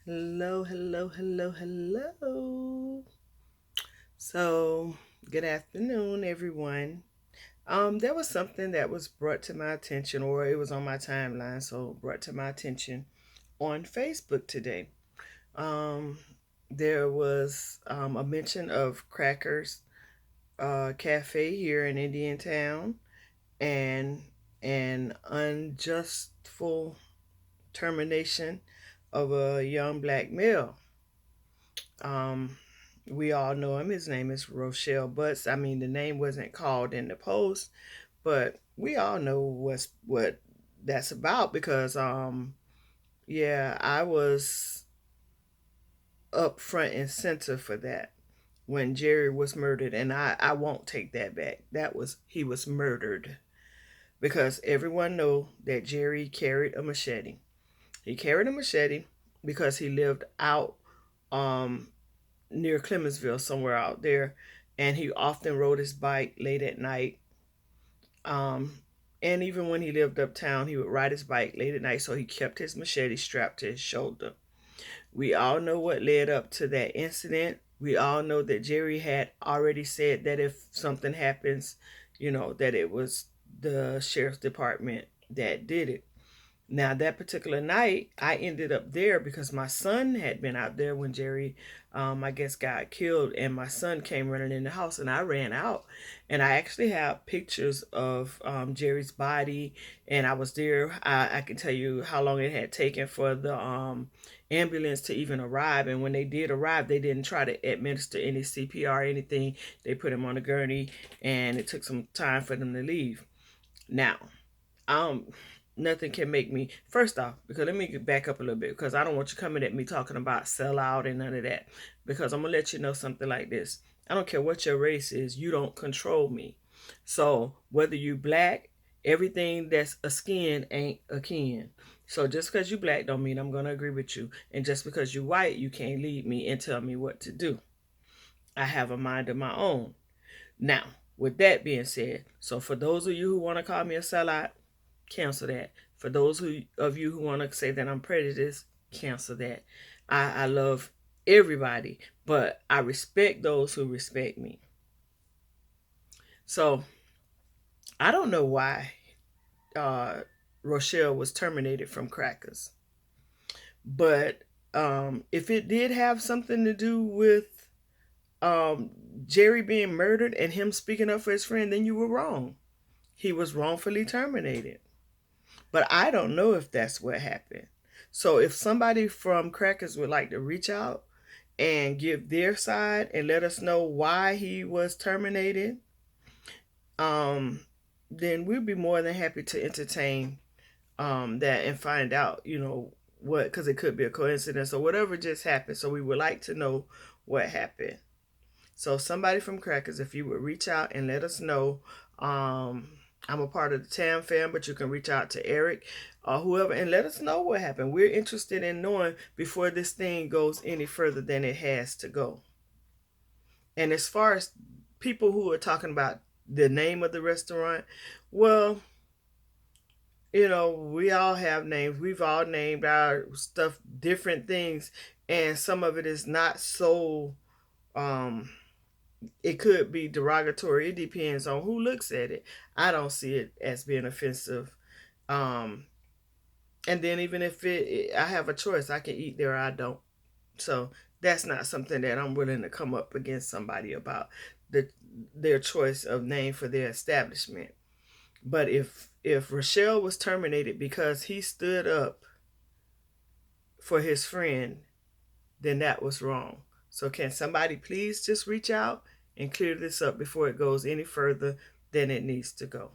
Hello, hello, hello, hello. So, good afternoon, everyone. There was something that was brought to my attention, or it was on my timeline, so brought to my attention on Facebook today. Um, there was a mention of Crackers Cafe here in Indiantown and an unjustful termination of a young black male. Um, we all know him. His name is Rochelle Butts. I mean, the name wasn't called in the post, but we all know what that's about because yeah, I was up front and center for that when Jerry was murdered, and I won't take that back. He was murdered because everyone know that Jerry carried a machete. He carried a machete because he lived out um near Clemensville, somewhere out there, and he often rode his bike late at night. Um, and even when he lived uptown, he would ride his bike late at night, so he kept his machete strapped to his shoulder. We all know what led up to that incident. We all know that Jerry had already said that if something happens, that it was the sheriff's department that did it. Now, that particular night, I ended up there because my son had been out there when Jerry, I guess, got killed, and my son came running in the house, and I ran out. And I actually have pictures of Jerry's body, and I was there. I can tell you how long it had taken for the ambulance to even arrive. And when they did arrive, they didn't try to administer any CPR or anything. They put him on a gurney, and it took some time for them to leave. Now, um nothing can make me, first off, because let me get back up a little bit, because I don't want you coming at me talking about sell out and none of that, because I'm gonna let you know something like this. I don't care what your race is, you don't control me. So whether you black, everything that's a skin ain't a kin. So just because you black don't mean I'm gonna agree with you, and just because you white you can't lead me and tell me what to do. I have a mind of my own. Now, with that being said, so for those of you who want to call me a sellout, cancel that. For of you who want to say that I'm prejudiced, cancel that. I love everybody, but I respect those who respect me. So I don't know why uh, Rochelle was terminated from Crackers, but if it did have something to do with um, Jerry being murdered and him speaking up for his friend, then you were wrong. He was wrongfully terminated. But I don't know if that's what happened. So if somebody from Crackers would like to reach out and give their side and let us know why he was terminated, um, then we'd be more than happy to entertain that and find out, what, because it could be a coincidence or whatever just happened. So we would like to know what happened. So somebody from Crackers, if you would reach out and let us know. I'm a part of the TAM fam, but you can reach out to Eric or whoever and let us know what happened. We're interested in knowing before this thing goes any further than it has to go. And as far as people who are talking about the name of the restaurant, well, we all have names. We've all named our stuff different things, and some of it is not so um it could be derogatory. It depends on who looks at it. I don't see it as being offensive. Um, and then even if I have a choice, I can eat there or I don't. So that's not something that I'm willing to come up against somebody about the their choice of name for their establishment. But if Rochelle was terminated because he stood up for his friend, then that was wrong. So can somebody please just reach out and clear this up before it goes any further than it needs to go?